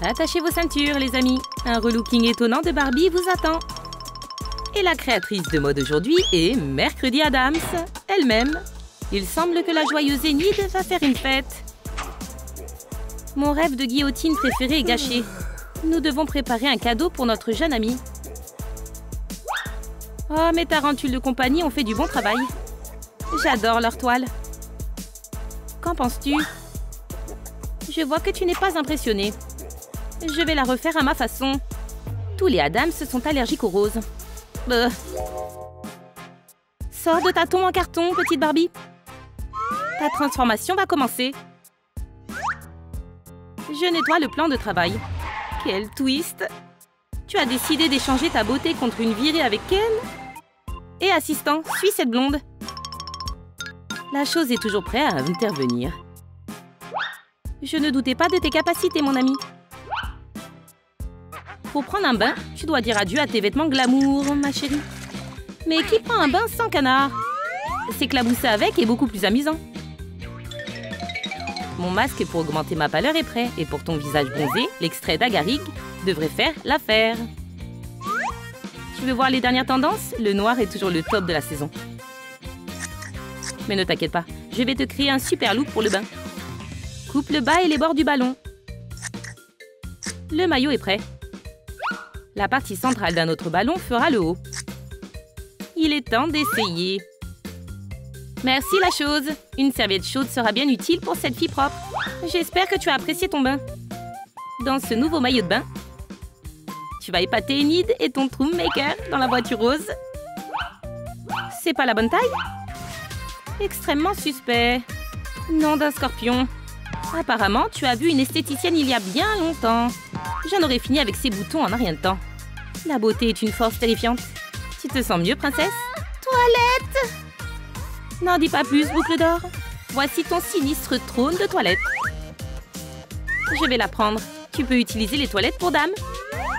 Attachez vos ceintures, les amis. Un relooking étonnant de Barbie vous attend. Et la créatrice de mode aujourd'hui est Mercredi Adams, elle-même. Il semble que la joyeuse Enid va faire une fête. Mon rêve de guillotine préféré est gâché. Nous devons préparer un cadeau pour notre jeune ami. Oh, mes tarentules de compagnie ont fait du bon travail. J'adore leur toile. Qu'en penses-tu? Je vois que tu n'es pas impressionné. Je vais la refaire à ma façon. Tous les Adams sont allergiques aux roses. Sors de ta tombe en carton, petite Barbie. Ta transformation va commencer. Je nettoie le plan de travail. Quel twist! Tu as décidé d'échanger ta beauté contre une virée avec Ken? Et assistant, suis cette blonde. La chose est toujours prête à intervenir. Je ne doutais pas de tes capacités, mon ami. Pour prendre un bain, tu dois dire adieu à tes vêtements glamour, ma chérie. Mais qui prend un bain sans canard? S'éclabousser avec est beaucoup plus amusant. Mon masque pour augmenter ma pâleur est prêt. Et pour ton visage bronzé, l'extrait d'Agaric devrait faire l'affaire. Tu veux voir les dernières tendances? Le noir est toujours le top de la saison. Mais ne t'inquiète pas, je vais te créer un super look pour le bain. Coupe le bas et les bords du ballon. Le maillot est prêt. La partie centrale d'un autre ballon fera le haut. Il est temps d'essayer. Merci la chose. Une serviette chaude sera bien utile pour cette fille propre. J'espère que tu as apprécié ton bain. Dans ce nouveau maillot de bain, tu vas épater Enid et ton Troommaker dans la voiture rose. C'est pas la bonne taille? Extrêmement suspect. Nom d'un scorpion. Apparemment, tu as vu une esthéticienne il y a bien longtemps. J'en aurais fini avec ces boutons en un rien de temps. La beauté est une force terrifiante. Tu te sens mieux, princesse? Toilette! N'en dis pas plus, boucle d'or. Voici ton sinistre trône de toilette. Je vais la prendre. Tu peux utiliser les toilettes pour dame.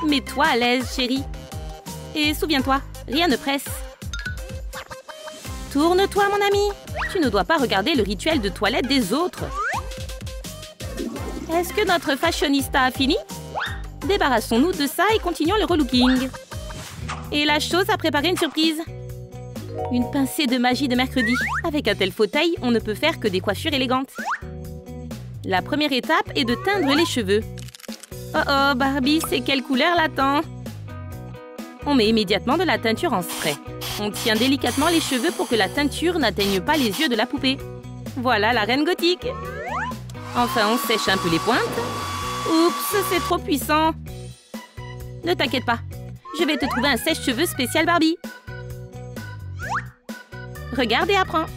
Mets-toi à l'aise, chérie. Et souviens-toi, rien ne presse. Tourne-toi, mon ami. Tu ne dois pas regarder le rituel de toilette des autres. Est-ce que notre fashionista a fini? Débarrassons-nous de ça et continuons le relooking. Et la chose a préparé une surprise. Une pincée de magie de mercredi. Avec un tel fauteuil, on ne peut faire que des coiffures élégantes. La première étape est de teindre les cheveux. Oh oh, Barbie, c'est quelle couleur l'attend? On met immédiatement de la teinture en spray. On tient délicatement les cheveux pour que la teinture n'atteigne pas les yeux de la poupée. Voilà la reine gothique. Enfin, on sèche un peu les pointes. Oups, c'est trop puissant. Ne t'inquiète pas, je vais te trouver un sèche-cheveux spécial Barbie. Regarde et apprends.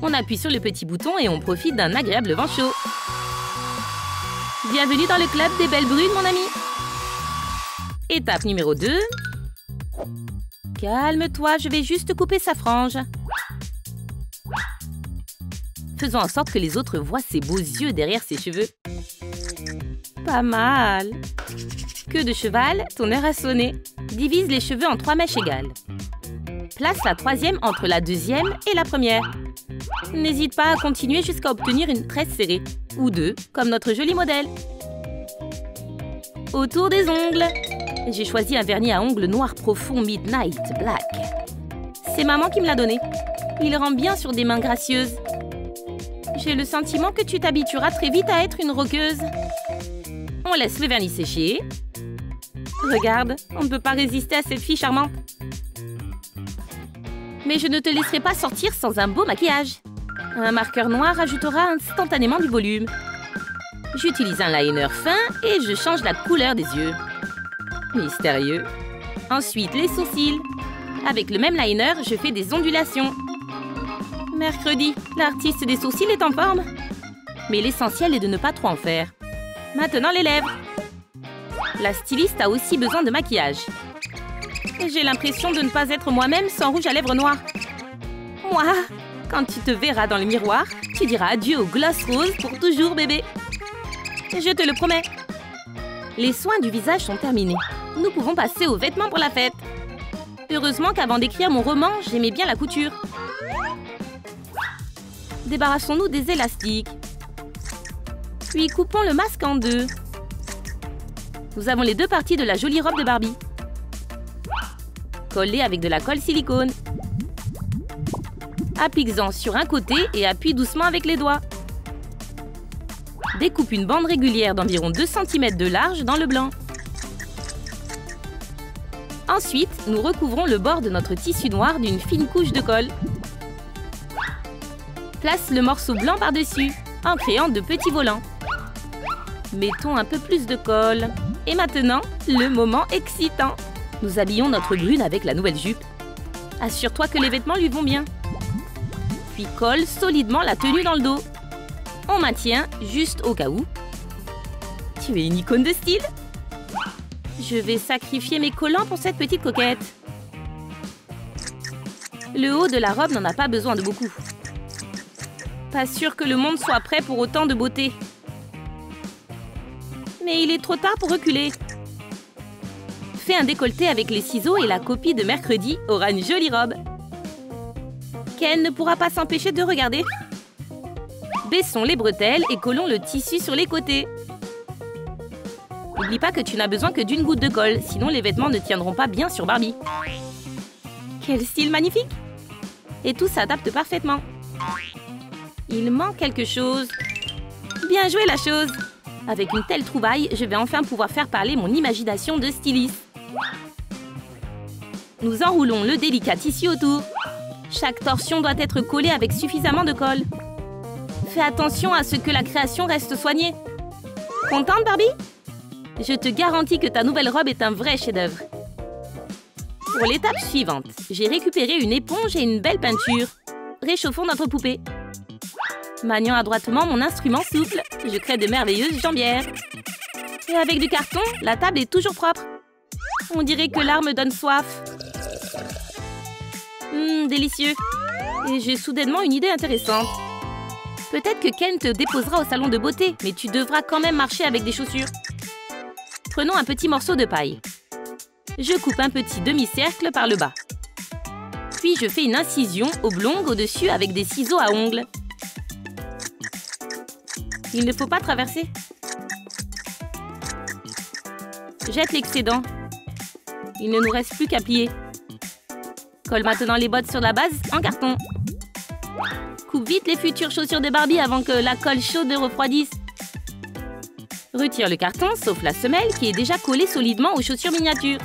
On appuie sur le petit bouton et on profite d'un agréable vent chaud. Bienvenue dans le club des belles brunes, mon ami. Étape numéro 2. Calme-toi, je vais juste couper sa frange. Faisons en sorte que les autres voient ses beaux yeux derrière ses cheveux. Pas mal. Queue de cheval, ton heure a sonné. Divise les cheveux en 3 mèches égales. Place la troisième entre la deuxième et la première. N'hésite pas à continuer jusqu'à obtenir une tresse serrée. Ou 2, comme notre joli modèle. Autour des ongles. J'ai choisi un vernis à ongles noir profond Midnight Black. C'est maman qui me l'a donné. Il rend bien sur des mains gracieuses. J'ai le sentiment que tu t'habitueras très vite à être une roqueuse. On laisse le vernis sécher. Regarde, on ne peut pas résister à cette fille charmante. Mais je ne te laisserai pas sortir sans un beau maquillage. Un marqueur noir ajoutera instantanément du volume. J'utilise un liner fin et je change la couleur des yeux. Mystérieux. Ensuite, les sourcils. Avec le même liner, je fais des ondulations. Mercredi, l'artiste des sourcils est en forme. Mais l'essentiel est de ne pas trop en faire. Maintenant, les lèvres. La styliste a aussi besoin de maquillage. J'ai l'impression de ne pas être moi-même sans rouge à lèvres noir. Moi, quand tu te verras dans le miroir, tu diras adieu au gloss rose pour toujours, bébé. Je te le promets. Les soins du visage sont terminés. Nous pouvons passer aux vêtements pour la fête. Heureusement qu'avant d'écrire mon roman, j'aimais bien la couture. Débarrassons-nous des élastiques. Puis coupons le masque en 2. Nous avons les deux parties de la jolie robe de Barbie. Colle-les avec de la colle silicone. Applique-en sur un côté et appuie doucement avec les doigts. Découpe une bande régulière d'environ 2 cm de large dans le blanc. Ensuite, nous recouvrons le bord de notre tissu noir d'une fine couche de colle. Place le morceau blanc par-dessus, en créant de petits volants. Mettons un peu plus de colle. Et maintenant, le moment excitant. Nous habillons notre brune avec la nouvelle jupe. Assure-toi que les vêtements lui vont bien. Puis colle solidement la tenue dans le dos. On maintient juste au cas où. Tu es une icône de style. Je vais sacrifier mes collants pour cette petite coquette. Le haut de la robe n'en a pas besoin de beaucoup. Pas sûr que le monde soit prêt pour autant de beauté. Mais il est trop tard pour reculer. Fais un décolleté avec les ciseaux et la copie de mercredi aura une jolie robe. Ken ne pourra pas s'empêcher de regarder. Baissons les bretelles et collons le tissu sur les côtés. N'oublie pas que tu n'as besoin que d'une goutte de colle, sinon les vêtements ne tiendront pas bien sur Barbie. Quel style magnifique! Et tout s'adapte parfaitement. Il manque quelque chose. Bien joué la chose! Avec une telle trouvaille, je vais enfin pouvoir faire parler mon imagination de styliste. Nous enroulons le délicat tissu autour. Chaque torsion doit être collée avec suffisamment de colle. Fais attention à ce que la création reste soignée. Contente, Barbie? Je te garantis que ta nouvelle robe est un vrai chef-d'œuvre. Pour l'étape suivante, j'ai récupéré une éponge et une belle peinture. Réchauffons notre poupée. Maniant adroitement mon instrument souple, je crée de merveilleuses jambières. Et avec du carton, la table est toujours propre. On dirait que l'art me donne soif. Délicieux. Et j'ai soudainement une idée intéressante. Peut-être que Ken te déposera au salon de beauté, mais tu devras quand même marcher avec des chaussures. Prenons un petit morceau de paille. Je coupe un petit demi-cercle par le bas. Puis je fais une incision oblongue au-dessus avec des ciseaux à ongles. Il ne faut pas traverser. Jette l'excédent. Il ne nous reste plus qu'à plier. Colle maintenant les bottes sur la base en carton. Coupe vite les futures chaussures de Barbie avant que la colle chaude refroidisse. Retire le carton, sauf la semelle qui est déjà collée solidement aux chaussures miniatures.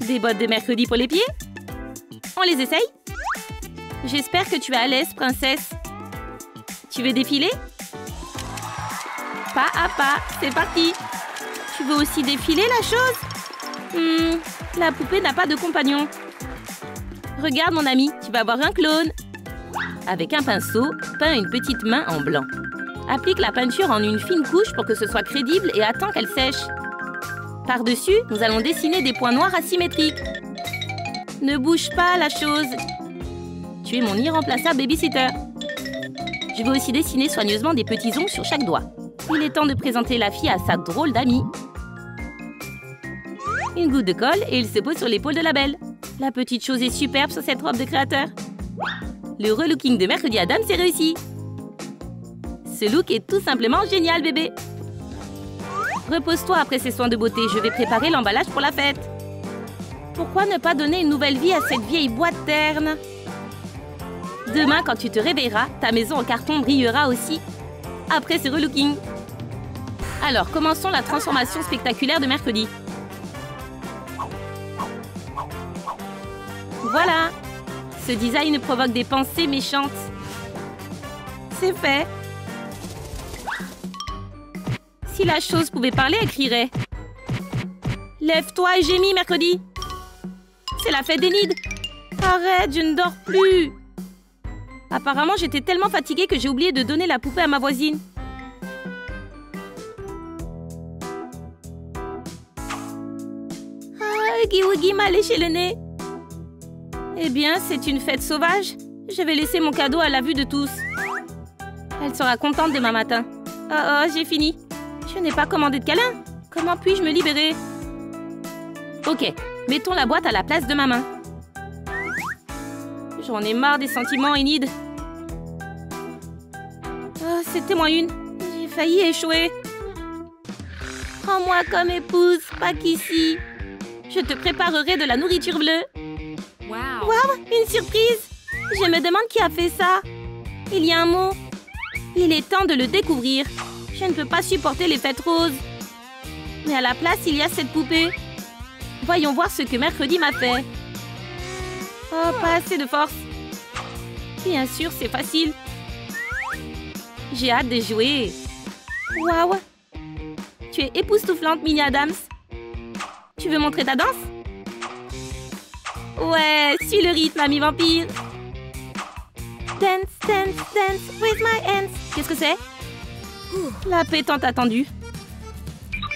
Des bottes de mercredi pour les pieds? On les essaye? J'espère que tu es à l'aise, princesse. Tu veux défiler? Pas à pas, c'est parti! Tu veux aussi défiler la chose? La poupée n'a pas de compagnon. Regarde mon ami, tu vas avoir un clone. Avec un pinceau, peins une petite main en blanc. Applique la peinture en une fine couche pour que ce soit crédible et attends qu'elle sèche. Par-dessus, nous allons dessiner des points noirs asymétriques. Ne bouge pas la chose. Tu es mon irremplaçable babysitter. Je vais aussi dessiner soigneusement des petits ongles sur chaque doigt. Il est temps de présenter la fille à sa drôle d'amie. Une goutte de colle et il se pose sur l'épaule de la belle. La petite chose est superbe sur cette robe de créateur. Le relooking de mercredi Adam s'est réussi. Ce look est tout simplement génial, bébé. Repose-toi après ces soins de beauté. Je vais préparer l'emballage pour la fête. Pourquoi ne pas donner une nouvelle vie à cette vieille boîte terne? Demain, quand tu te réveilleras, ta maison en carton brillera aussi. Après ce relooking. Alors, commençons la transformation spectaculaire de mercredi. Voilà! Ce design provoque des pensées méchantes. C'est fait! Si la chose pouvait parler, elle crierait. Lève-toi et gémis, mercredi! C'est la fête des nids! Arrête, je ne dors plus! Apparemment, j'étais tellement fatiguée que j'ai oublié de donner la poupée à ma voisine. Ah, Huggy Wuggy m'a léché le nez. Eh bien, c'est une fête sauvage. Je vais laisser mon cadeau à la vue de tous. Elle sera contente demain matin. Oh, j'ai fini. Je n'ai pas commandé de câlin. Comment puis-je me libérer? Ok, mettons la boîte à la place de ma main. J'en ai marre des sentiments, Enid. Oh, c'était moins une. J'ai failli échouer. Prends-moi comme épouse, pas qu'ici. Je te préparerai de la nourriture bleue. Wow, une surprise! Je me demande qui a fait ça. Il y a un mot. Il est temps de le découvrir. Je ne peux pas supporter les fêtes roses. Mais à la place, il y a cette poupée. Voyons voir ce que mercredi m'a fait. Oh, pas assez de force. Bien sûr, c'est facile. J'ai hâte de jouer. Waouh! Tu es époustouflante, Mini Adams. Tu veux montrer ta danse? Ouais, suis le rythme, ami vampire. Dance, dance, dance with my hands. Qu'est-ce que c'est? La paix tant attendue.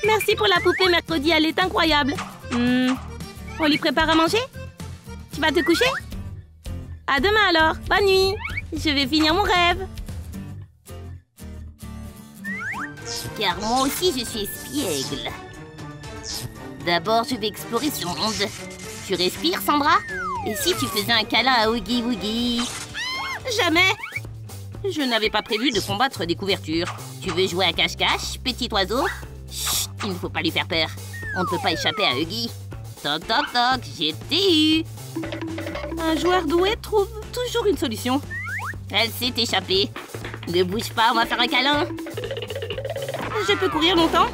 Merci pour la poupée mercredi, elle est incroyable. On lui prépare à manger? Tu vas te coucher? À demain alors, bonne nuit. Je vais finir mon rêve. Car moi aussi je suis espiègle. D'abord je vais explorer ce monde. Tu respires, Sandra? Et si tu faisais un câlin à Oogie Woogie? Jamais. Je n'avais pas prévu de combattre des couvertures. Tu veux jouer à cache-cache, petit oiseau? Chut, il ne faut pas lui faire peur. On ne peut pas échapper à Oogie. Toc toc toc, j'ai été eu. Un joueur doué trouve toujours une solution. Elle s'est échappée. Ne bouge pas, on va faire un câlin. Je peux courir longtemps?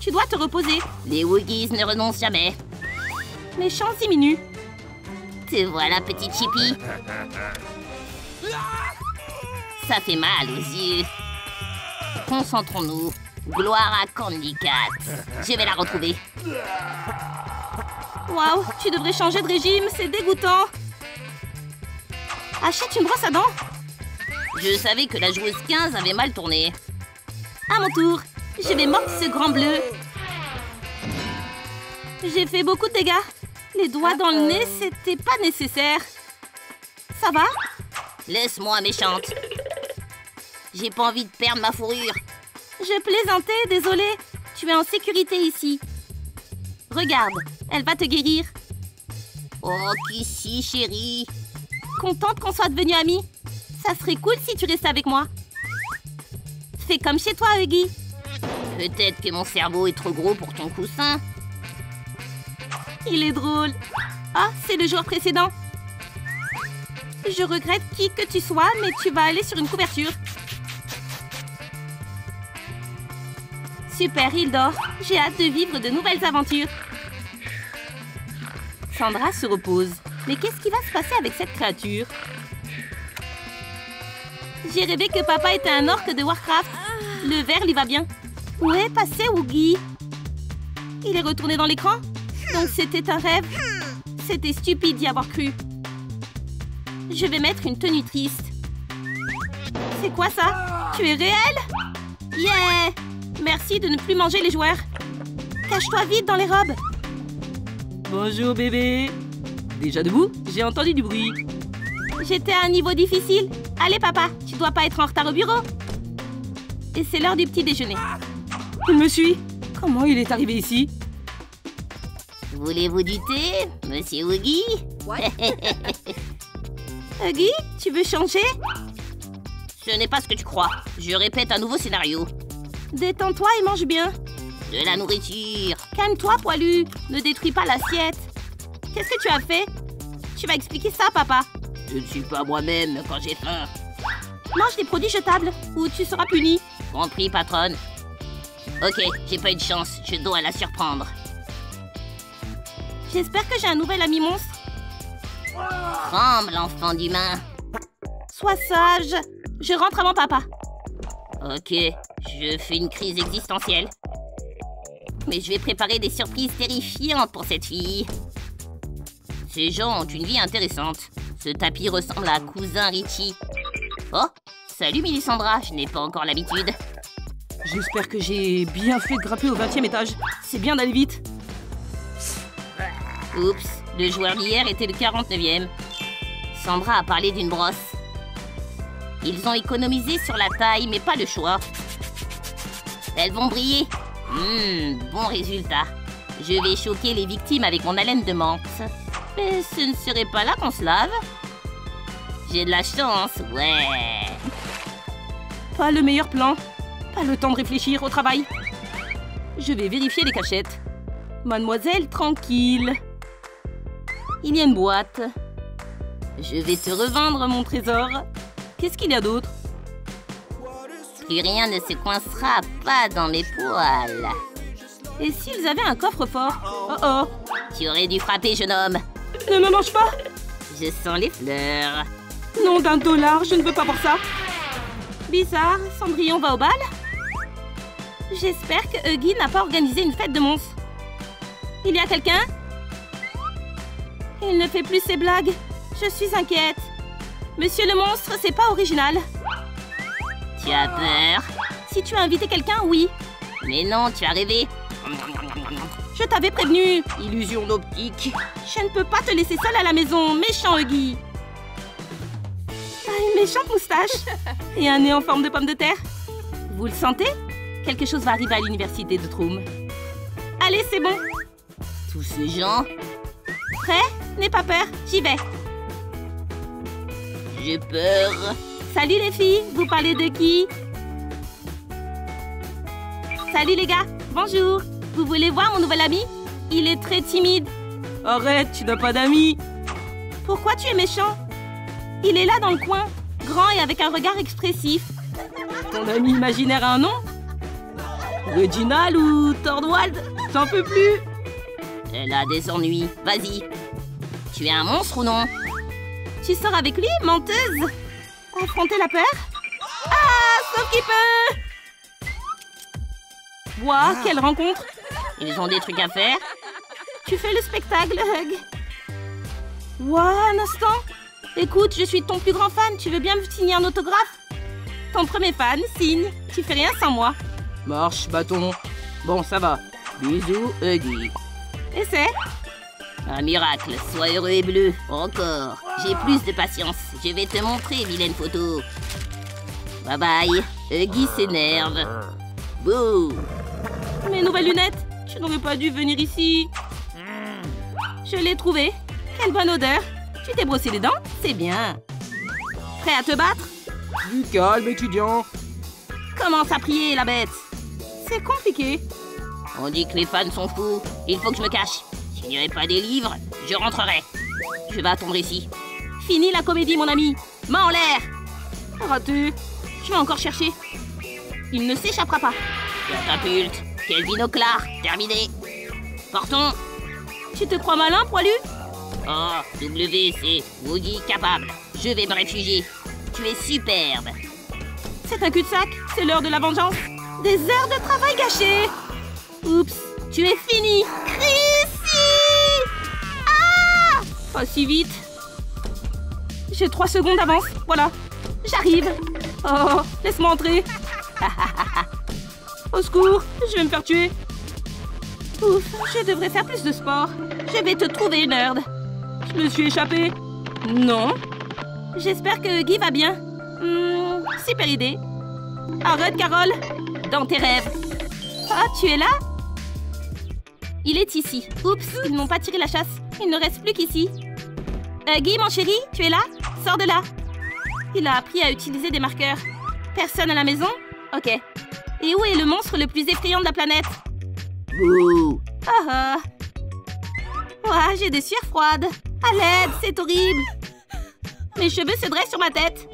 Tu dois te reposer. Les Woogies ne renoncent jamais. Mes chances diminuent. Te voilà, petit Chippy. Ça fait mal aux yeux. Concentrons-nous. Gloire à Candy Cat. Je vais la retrouver. Waouh, tu devrais changer de régime, c'est dégoûtant. Achète une brosse à dents. Je savais que la joueuse 15 avait mal tourné. À mon tour, je vais mordre ce grand bleu. J'ai fait beaucoup de dégâts. Les doigts dans le nez, c'était pas nécessaire. Ça va? Laisse-moi, méchante. J'ai pas envie de perdre ma fourrure. Je plaisantais, désolée. Tu es en sécurité ici. Regarde, elle va te guérir. Oh, Kissy, chérie. Contente qu'on soit devenus amis. Ça serait cool si tu restais avec moi. Fais comme chez toi, Huggy. Peut-être que mon cerveau est trop gros pour ton coussin. Il est drôle. Ah, c'est le joueur précédent. Je regrette qui que tu sois, mais tu vas aller sur une couverture. Super, il dort. J'ai hâte de vivre de nouvelles aventures. Sandra se repose. Mais qu'est-ce qui va se passer avec cette créature? J'ai rêvé que papa était un orc de Warcraft. Le vert lui va bien. Où est passé Oogie? Il est retourné dans l'écran? Donc c'était un rêve? C'était stupide d'y avoir cru. Je vais mettre une tenue triste. C'est quoi ça? Tu es réel? Yeah! Merci de ne plus manger les joueurs. Cache-toi vite dans les robes. Bonjour bébé. Déjà debout? J'ai entendu du bruit. J'étais à un niveau difficile. Allez papa, tu dois pas être en retard au bureau. Et c'est l'heure du petit déjeuner. Il me suit. Comment il est arrivé ici? Voulez-vous du thé, monsieur Oogie? Huggy, tu veux changer? Ce n'est pas ce que tu crois. Je répète un nouveau scénario. Détends-toi et mange bien. De la nourriture. Calme-toi, poilu. Ne détruis pas l'assiette. Qu'est-ce que tu as fait? Tu vas expliquer ça, papa. Je ne suis pas moi-même quand j'ai faim. Mange des produits jetables ou tu seras puni. Compris, patronne. Ok, j'ai pas eu de chance. Je dois la surprendre. J'espère que j'ai un nouvel ami monstre. Tremble, enfant d'humain. Sois sage. Je rentre avant papa. Ok, je fais une crise existentielle. Mais je vais préparer des surprises terrifiantes pour cette fille. Ces gens ont une vie intéressante. Ce tapis ressemble à cousin Richie. Oh, salut Mélissandra, je n'ai pas encore l'habitude. J'espère que j'ai bien fait de grimper au 20e étage. C'est bien d'aller vite. Oups, le joueur d'hier était le 49e. Sandra a parlé d'une brosse. Ils ont économisé sur la taille, mais pas le choix. Elles vont briller. Bon résultat. Je vais choquer les victimes avec mon haleine de menthe. Mais ce ne serait pas là qu'on se lave. J'ai de la chance, ouais. Pas le meilleur plan. Pas le temps de réfléchir au travail. Je vais vérifier les cachettes. Mademoiselle, tranquille. Il y a une boîte. Je vais te revendre mon trésor. Qu'est-ce qu'il y a d'autre? Plus rien ne se coincera pas dans mes poils. Et s'ils avaient un coffre-fort? Oh oh. Tu aurais dû frapper, jeune homme. Ne me mange pas. Je sens les fleurs. Nom d'un dollar, je ne veux pas voir ça. Bizarre, Cendrillon va au bal? J'espère que Huggy n'a pas organisé une fête de monstres. Il y a quelqu'un? Il ne fait plus ses blagues. Je suis inquiète. Monsieur le monstre, c'est pas original. Tu as peur? Si tu as invité quelqu'un, oui. Mais non, tu as rêvé. Je t'avais prévenu. Illusion d'optique. Je ne peux pas te laisser seule à la maison, méchant Huggy. Ah, une méchante moustache. Et un nez en forme de pomme de terre. Vous le sentez? Quelque chose va arriver à l'université de Troum. Allez, c'est bon. Tous ces gens. Prêt? N'aie pas peur, j'y vais. J'ai peur. Salut les filles, vous parlez de qui? Salut les gars, bonjour. Vous voulez voir mon nouvel ami? Il est très timide. Arrête, tu n'as pas d'amis. Pourquoi tu es méchant? Il est là dans le coin, grand et avec un regard expressif. Ton ami imaginaire a un nom? Reginald ou Thorwald? J'en peux plus. Elle a des ennuis. Vas-y. Tu es un monstre ou non? Tu sors avec lui, menteuse? Affronter la peur? Ah, sauf qu'il peut! Ouah, quelle rencontre! Ils ont des trucs à faire? Tu fais le spectacle, Hug. Ouah, un instant! Écoute, je suis ton plus grand fan. Tu veux bien me signer un autographe? Ton premier fan, signe. Tu fais rien sans moi. Marche, bâton. Bon, ça va. Bisous, Huggy. Et c'est? Un miracle. Sois heureux et bleu. Encore. J'ai plus de patience. Je vais te montrer, vilaine photo. Bye bye. Huggy s'énerve. Bouh. Mes nouvelles lunettes. Tu n'aurais pas dû venir ici. Je l'ai trouvé. Quelle bonne odeur. Tu t'es brossé les dents? C'est bien. Prêt à te battre? Du calme, étudiant. Commence à prier, la bête. C'est compliqué. On dit que les fans sont fous. Il faut que je me cache. S'il n'y avait pas des livres, je rentrerai. Je vais attendre ici. Fini la comédie, mon ami. Main en l'air. Raté. Je vais encore chercher. Il ne s'échappera pas. Catapulte. Kelvin au clar. Terminé. Partons. Tu te crois malin, poilu? Oh, WC. Woody capable. Je vais me réfugier. Tu es superbe. C'est un cul-de-sac. C'est l'heure de la vengeance. Des heures de travail gâchées. Oups. Tu es fini. Chrissy! Ah! Pas si vite. J'ai 3 secondes d'avance. Voilà. J'arrive. Oh, laisse-moi entrer. Au secours, je vais me faire tuer. Ouf, je devrais faire plus de sport. Je vais te trouver, nerd. Je me suis échappée. Non. J'espère que Guy va bien. Super idée. Arrête, Carole. Dans tes rêves. Ah, tu es là? Il est ici. Oups, ils n'ont pas tiré la chasse. Il ne reste plus qu'ici. Guy, mon chéri, tu es là? Sors de là. Il a appris à utiliser des marqueurs. Personne à la maison? Ok. Et où est le monstre le plus effrayant de la planète? Bouh. Ah ah. Ouah, j'ai des sueurs froides. À l'aide, c'est horrible. Mes cheveux se dressent sur ma tête.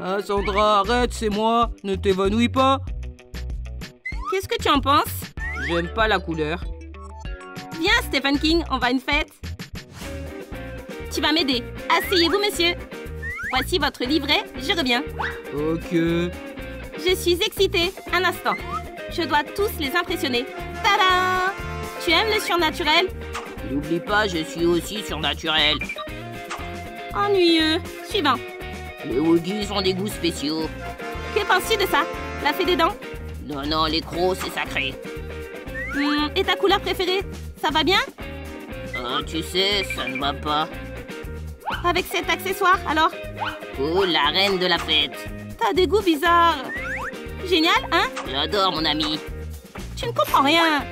Ah, Sandra, arrête, c'est moi. Ne t'évanouis pas. Qu'est-ce que tu en penses? J'aime pas la couleur. Viens, Stephen King, on va à une fête. Tu vas m'aider. Asseyez-vous, monsieur. Voici votre livret, je reviens. Ok. Je suis excitée. Un instant. Je dois tous les impressionner. Tada! Tu aimes le surnaturel? N'oublie pas, je suis aussi surnaturel. Ennuyeux. Suivant. Les Woogies ont des goûts spéciaux. Que penses-tu de ça? La fée des dents? Non, non, les crocs, c'est sacré. Et ta couleur préférée? Ça va bien? Oh, tu sais, ça ne va pas. Avec cet accessoire, alors? Oh, la reine de la fête. T'as des goûts bizarres. Génial, hein? J'adore, mon ami. Tu ne comprends rien.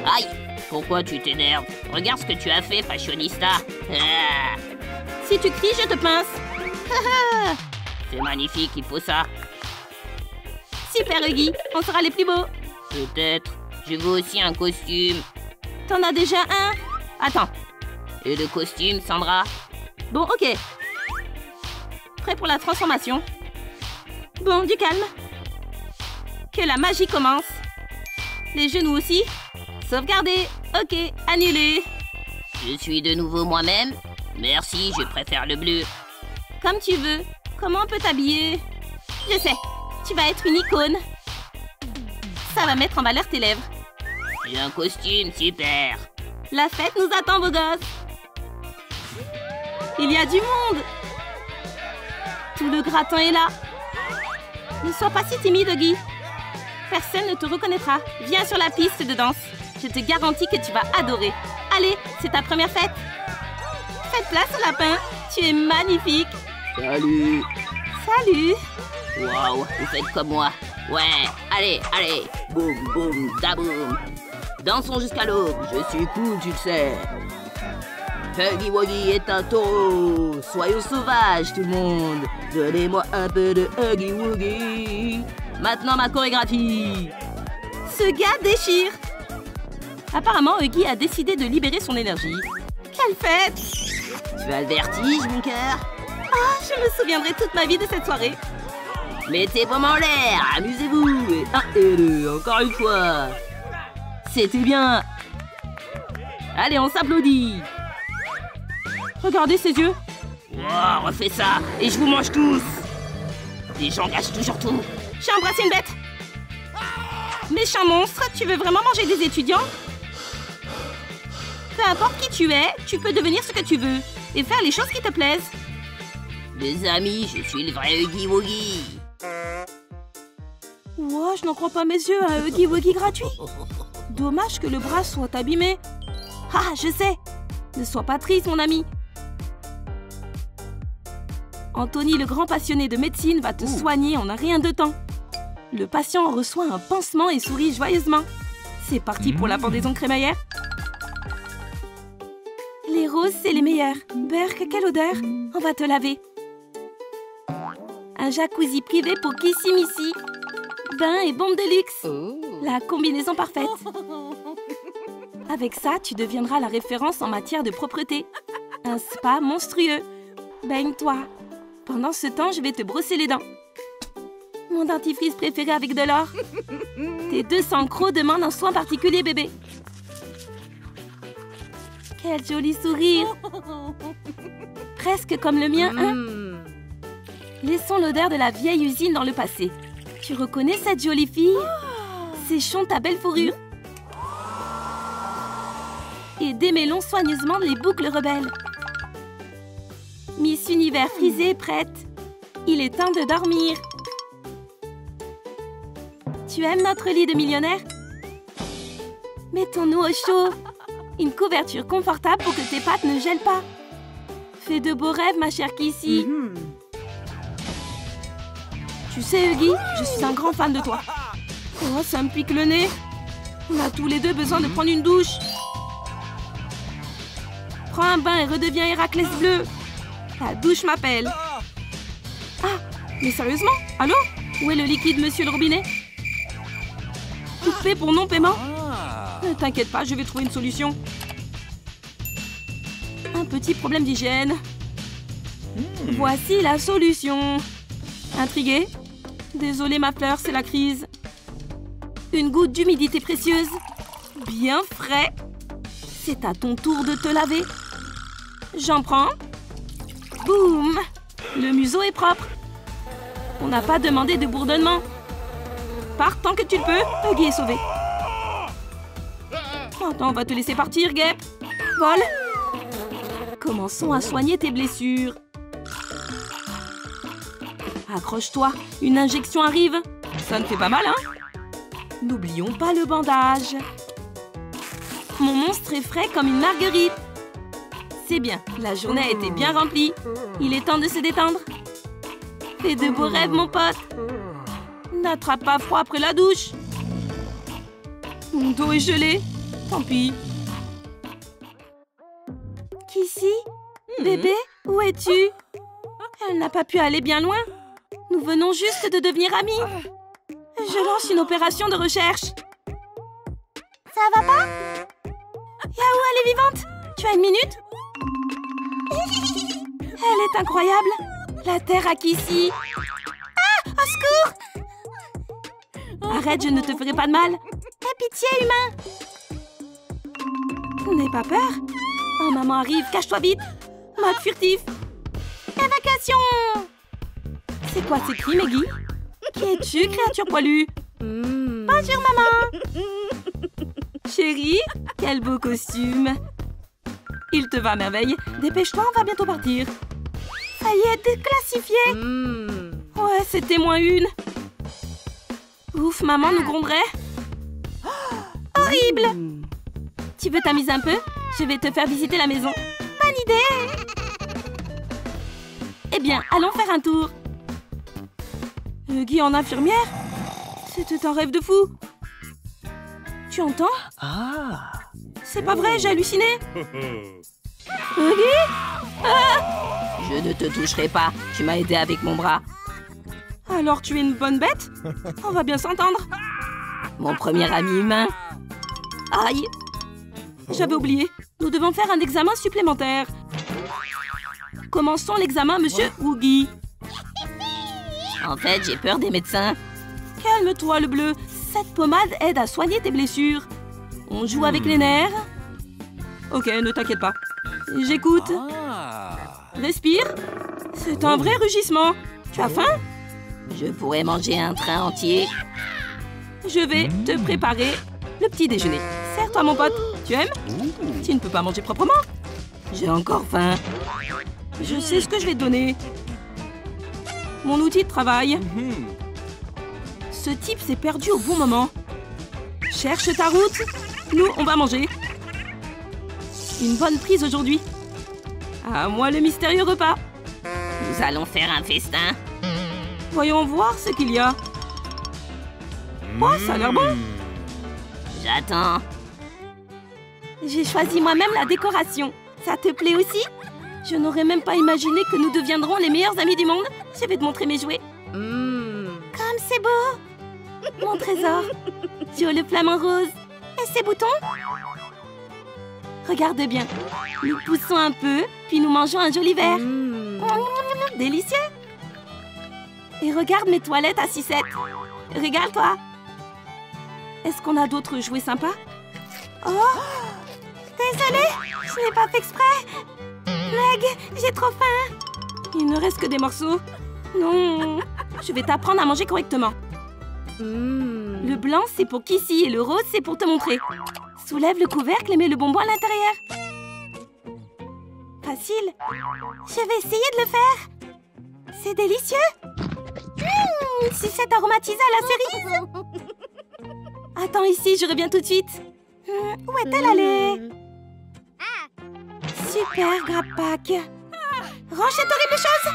Aïe! Pourquoi tu t'énerves? Regarde ce que tu as fait, fashionista. Ah, Si tu cries, je te pince. c'est magnifique, il faut ça. Super, Huggy. On sera les plus beaux. Peut-être. Je veux aussi un costume. T'en as déjà un? Attends. Et le costume, Sandra? Bon, ok. Prêt pour la transformation? Bon, du calme. Que la magie commence. Les genoux aussi. Sauvegarder. Ok, annulé. Je suis de nouveau moi-même. Merci, je préfère le bleu. Comme tu veux. Comment on peut t'habiller? Je sais. Tu vas être une icône. Ça va mettre en valeur tes lèvres. J'ai un costume, super. La fête nous attend, beau gosse. Il y a du monde. Tout le gratin est là. Ne sois pas si timide, Huggy. Personne ne te reconnaîtra. Viens sur la piste de danse. Je te garantis que tu vas adorer. Allez, c'est ta première fête. Faites place au lapin. Tu es magnifique. Salut. Salut. Waouh, vous faites comme moi. Ouais, allez, allez. Boum, boum, daboum. Dansons jusqu'à l'aube. Je suis cool, tu le sais. Huggy Wuggy est un taureau. Soyons sauvages, tout le monde. Donnez-moi un peu de Huggy Wuggy. Maintenant, ma chorégraphie. Ce gars déchire. Apparemment, Huggy a décidé de libérer son énergie. Quelle fête! Tu as le vertige, mon cœur? Ah, je me souviendrai toute ma vie de cette soirée. Mettez vos mains en l'air, amusez-vous. Et 1 et 2, encore une fois. C'était bien. Allez, on s'applaudit. Regardez ses yeux. Wow, refais ça, et je vous mange tous. Les gens gâchent toujours tout. J'ai embrassé une bête. Méchant monstre, tu veux vraiment manger des étudiants? Peu importe qui tu es, tu peux devenir ce que tu veux et faire les choses qui te plaisent. Les amis, je suis le vrai Huggy Wuggy. Wow, je n'en crois pas mes yeux, un Huggy Wuggy gratuit. Dommage que le bras soit abîmé. Ah, je sais. Ne sois pas triste, mon ami. Anthony, le grand passionné de médecine, va te soigner en un rien de temps. Le patient reçoit un pansement et sourit joyeusement. C'est parti pour la pendaison crémaillère. Les roses, c'est les meilleures. Berk, quelle odeur. On va te laver. Un jacuzzi privé pour Kissy Missy. Bain et bombe de luxe. La combinaison parfaite. Avec ça, tu deviendras la référence en matière de propreté. Un spa monstrueux. Baigne-toi. Pendant ce temps, je vais te brosser les dents. Mon dentifrice préféré avec de l'or. Tes 200 crocs demandent un soin particulier, bébé. Quel joli sourire. Presque comme le mien, hein? Laissons l'odeur de la vieille usine dans le passé. Tu reconnais cette jolie fille? Séchons ta belle fourrure. Et démêlons soigneusement les boucles rebelles. Miss Univers frisée est prête. Il est temps de dormir. Tu aimes notre lit de millionnaire? Mettons-nous au chaud. Une couverture confortable pour que tes pattes ne gèlent pas. Fais de beaux rêves, ma chère Kissy. Tu sais, Huggy, je suis un grand fan de toi. Oh, ça me pique le nez. On a tous les deux besoin de prendre une douche. Prends un bain et redeviens Héraclès bleu. La douche m'appelle. Ah, mais sérieusement? Allô? Où est le liquide, monsieur le robinet? Coupé pour non-paiement? Ne t'inquiète pas, je vais trouver une solution. Un petit problème d'hygiène. Voici la solution. Intrigué? Désolée, ma fleur, c'est la crise. Une goutte d'humidité précieuse. Bien frais. C'est à ton tour de te laver. J'en prends. Boum! Le museau est propre. On n'a pas demandé de bourdonnement. Pars tant que tu le peux. Huggy est sauvé. Attends, on va te laisser partir, Guêpe. Vol. Commençons à soigner tes blessures. Accroche-toi, une injection arrive. Ça ne fait pas mal, hein? N'oublions pas le bandage. Mon monstre est frais comme une marguerite. C'est bien, la journée a été bien remplie. Il est temps de se détendre. Fais de beaux rêves, mon pote. N'attrape pas froid après la douche. Mon dos est gelé. Tant pis. Kissy? Bébé, où es-tu? Elle n'a pas pu aller bien loin. Nous venons juste de devenir amis. Je lance une opération de recherche. Ça va pas? Yahoo, elle est vivante! Tu as une minute? Elle est incroyable! La terre a Kissy! Ah! Au secours! Arrête, je ne te ferai pas de mal! Aie pitié, humain! N'aie pas peur! Oh, maman arrive, cache-toi vite! Mode furtif! Évacuation! C'est quoi ces cris, Maggie? Qui es-tu, créature poilue? Bonjour, maman! Chérie, quel beau costume! Il te va à merveille. Dépêche-toi, on va bientôt partir. Ça y est, déclassifié. Ouais, c'était moins une. Ouf, maman nous gronderait. Horrible! Tu veux t'amuser un peu? Je vais te faire visiter la maison. Bonne idée! Eh bien, allons faire un tour. Guy en infirmière? C'était un rêve de fou. Tu entends? Ah. C'est pas vrai, j'ai halluciné. Guy? Ah! Je ne te toucherai pas. Tu m'as aidé avec mon bras. Alors tu es une bonne bête? On va bien s'entendre. Mon premier ami humain. Aïe! J'avais oublié. Nous devons faire un examen supplémentaire. Commençons l'examen, monsieur Oogie. En fait, j'ai peur des médecins. Calme-toi, le bleu. Cette pommade aide à soigner tes blessures. On joue avec les nerfs. Ok, ne t'inquiète pas. J'écoute. Respire. C'est un vrai rugissement. Tu as faim? Je pourrais manger un train entier. Je vais te préparer le petit déjeuner. Serre-toi, mon pote. Tu aimes? Tu ne peux pas manger proprement. J'ai encore faim. Je sais ce que je vais te donner. Mon outil de travail. Ce type s'est perdu au bon moment. Cherche ta route. Nous, on va manger. Une bonne prise aujourd'hui. À moi le mystérieux repas. Nous allons faire un festin. Voyons voir ce qu'il y a. Oh, ça a l'air bon. J'attends. J'ai choisi moi-même la décoration. Ça te plaît aussi? Je n'aurais même pas imaginé que nous deviendrons les meilleurs amis du monde. Je vais te montrer mes jouets. Comme c'est beau. Mon trésor. Tu as le flamant rose. Et ses boutons? Regarde bien. Nous poussons un peu, puis nous mangeons un joli verre. Délicieux. Et regarde mes toilettes à sucette. Régale-toi. Est-ce qu'on a d'autres jouets sympas? Oh! Désolée, je n'ai pas fait exprès. Meg, j'ai trop faim. Il ne reste que des morceaux. Non, je vais t'apprendre à manger correctement. Le blanc, c'est pour Kissy et le rose, c'est pour te montrer. Soulève le couvercle et mets le bonbon à l'intérieur. Facile. Je vais essayer de le faire. C'est délicieux. Si c'est aromatisé à la cerise. Attends ici, je reviens tout de suite. Où est-elle allée? Super, Grappack. Range cette horrible chose.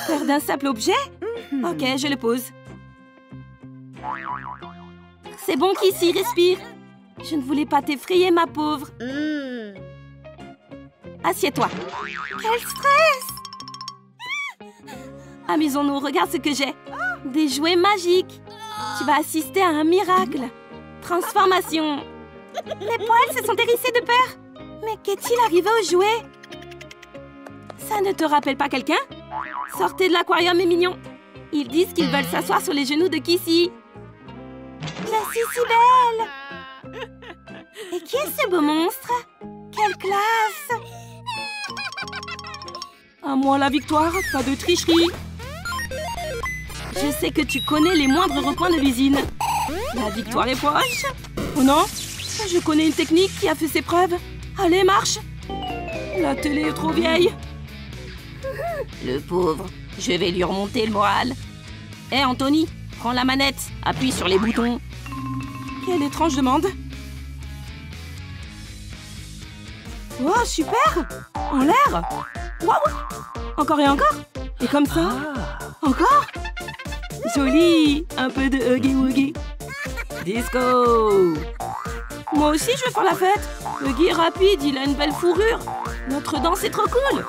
Peur d'un simple objet? Ok, je le pose. C'est bon qu'ici, respire. Je ne voulais pas t'effrayer, ma pauvre. Assieds-toi. Quel stress! Amusons-nous, regarde ce que j'ai. Des jouets magiques. Tu vas assister à un miracle. Transformation. Mes poils se sont hérissés de peur. Mais qu'est-il arrivé aux jouets? Ça ne te rappelle pas quelqu'un? Sortez de l'aquarium, mes mignons. Ils disent qu'ils veulent s'asseoir sur les genoux de Kissy. Je suis si belle. Et qui est ce beau monstre? Quelle classe! À moi la victoire, pas de tricherie. Je sais que tu connais les moindres recoins de l'usine. La victoire est proche. Oh non, je connais une technique qui a fait ses preuves. Allez, marche. La télé est trop vieille. Le pauvre, je vais lui remonter le moral. Hé, Anthony, prends la manette, appuie sur les boutons. Quelle étrange demande. Oh, super! En l'air! Waouh! Encore et encore? Et comme ça? Encore? Joli! Un peu de huggy wuggy. Disco! Moi aussi, je veux faire la fête. Huggy est rapide, il a une belle fourrure. Notre danse est trop cool.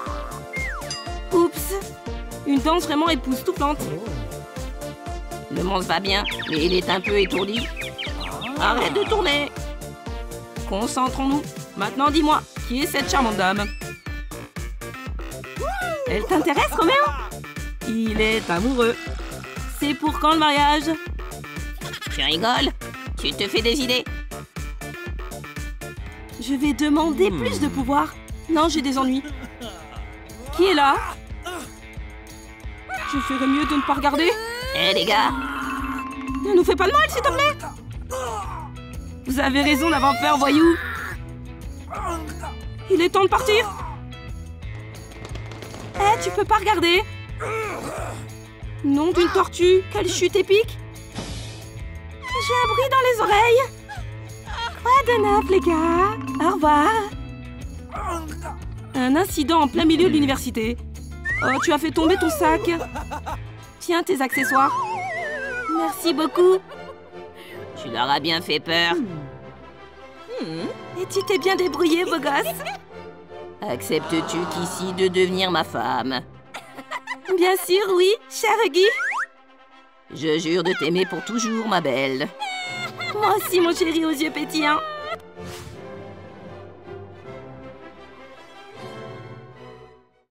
Oups! Une danse vraiment époustouflante. Le monstre va bien, mais il est un peu étourdi. Arrête de tourner. Concentrons-nous. Maintenant, dis-moi, qui est cette charmante dame? Elle t'intéresse, Roméo? Il est amoureux. C'est pour quand le mariage? Tu rigoles? Tu te fais des idées? Je vais demander plus de pouvoir. Non, j'ai des ennuis. Qui est là? Je ferais mieux de ne pas regarder. Eh les gars, Ne nous fais pas de mal, s'il te plaît. Vous avez raison d'avoir peur, voyou. Il est temps de partir. Eh, tu peux pas regarder. Nom d'une tortue, quelle chute épique. J'ai un bruit dans les oreilles. Quoi de neuf, les gars? Au revoir. Un incident en plein milieu de l'université. Oh, tu as fait tomber ton sac. Tiens, tes accessoires. Merci beaucoup. tu leur as bien fait peur. Et tu t'es bien débrouillé, beau gosse. Acceptes-tu qu'ici de devenir ma femme? Bien sûr, oui, cher Huggy. Je jure de t'aimer pour toujours, ma belle. Moi aussi, mon chéri aux yeux pétillants.